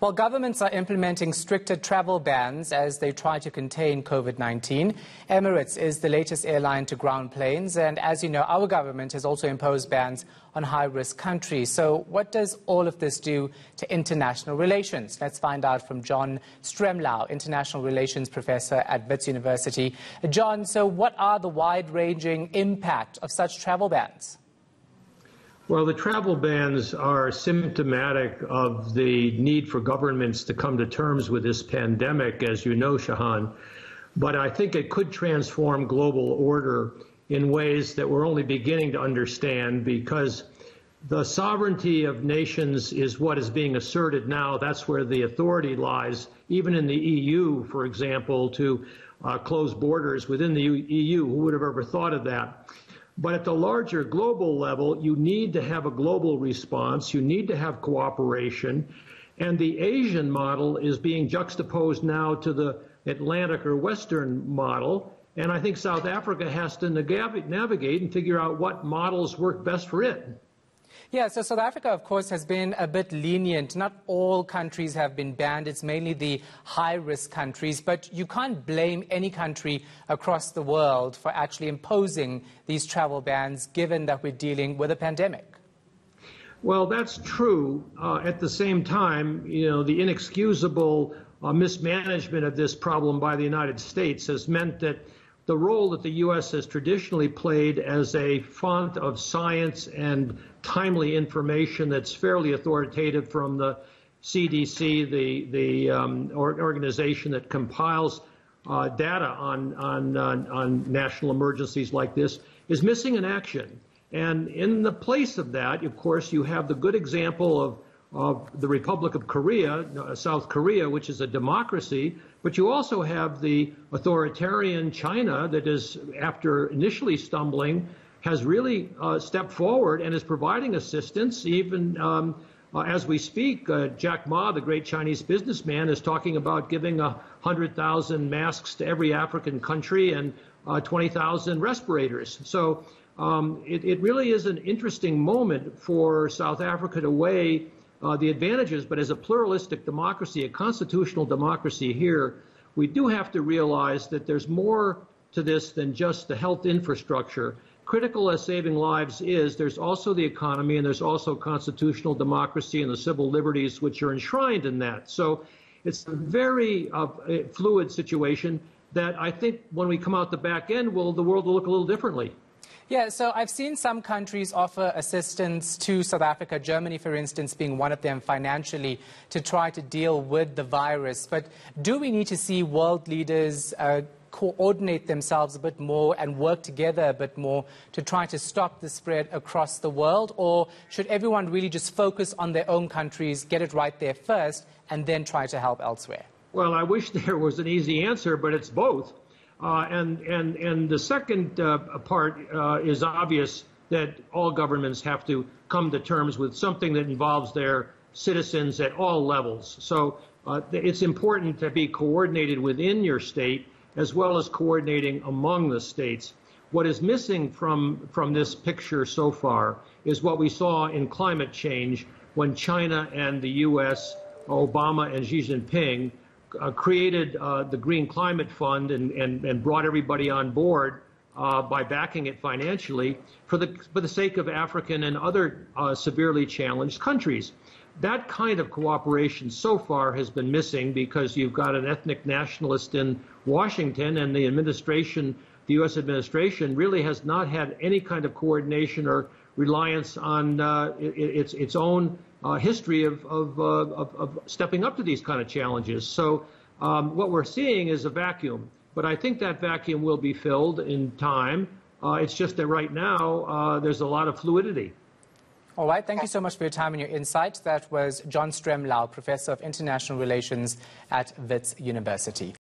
While governments are implementing stricter travel bans as they try to contain COVID-19, Emirates is the latest airline to ground planes. And as you know, our government has also imposed bans on high-risk countries. So what does all of this do to international relations? Let's find out from John Stremlau, International Relations Professor at Wits University. John, so what are the wide-ranging impact of such travel bans? Well, the travel bans are symptomatic of the need for governments to come to terms with this pandemic, as you know, Shahan. But I think it could transform global order in ways that we're only beginning to understand, because the sovereignty of nations is what is being asserted now. That's where the authority lies, even in the EU, for example, to close borders within the EU. Who would have ever thought of that? But at the larger global level, you need to have a global response. You need to have cooperation. And the Asian model is being juxtaposed now to the Atlantic or Western model. And I think South Africa has to navigate and figure out what models work best for it. Yeah, so South Africa, of course, has been a bit lenient. Not all countries have been banned. It's mainly the high-risk countries. But you can't blame any country across the world for actually imposing these travel bans, given that we're dealing with a pandemic. Well, that's true. At the same time, you know, the inexcusable mismanagement of this problem by the United States has meant that the role that the U.S. has traditionally played as a font of science and timely information that's fairly authoritative from the CDC, the organization that compiles data on national emergencies like this, is missing in action. And in the place of that, of course, you have the good example of the Republic of Korea, South Korea, which is a democracy, but you also have the authoritarian China that is, after initially stumbling, has really stepped forward and is providing assistance. Even as we speak, Jack Ma, the great Chinese businessman, is talking about giving 100,000 masks to every African country and 20,000 respirators. So it really is an interesting moment for South Africa to weigh the advantages, but as a pluralistic democracy, a constitutional democracy here, we do have to realize that there's more to this than just the health infrastructure. Critical as saving lives is, there's also the economy, and there's also constitutional democracy and the civil liberties which are enshrined in that. So it's a very fluid situation that I think when we come out the back end, the world will look a little differently. Yeah, so I've seen some countries offer assistance to South Africa, Germany, for instance, being one of them financially, to try to deal with the virus. But do we need to see world leaders coordinate themselves a bit more and work together a bit more to try to stop the spread across the world? Or should everyone really just focus on their own countries, get it right there first, and then try to help elsewhere? Well, I wish there was an easy answer, but it's both. And the second part is obvious, that all governments have to come to terms with something that involves their citizens at all levels. So it's important to be coordinated within your state as well as coordinating among the states. What is missing from this picture so far is what we saw in climate change when China and the U.S., Obama and Xi Jinping, created the Green Climate Fund and brought everybody on board by backing it financially for the sake of African and other severely challenged countries. That kind of cooperation so far has been missing because you've got an ethnic nationalist in Washington, and the administration, the U.S. administration, really has not had any kind of coordination or reliance on its own history of stepping up to these kind of challenges. So what we're seeing is a vacuum, but I think that vacuum will be filled in time. It's just that right now there's a lot of fluidity. All right. Thank you so much for your time and your insight. That was John Stremlau, Professor of International Relations at Wits University.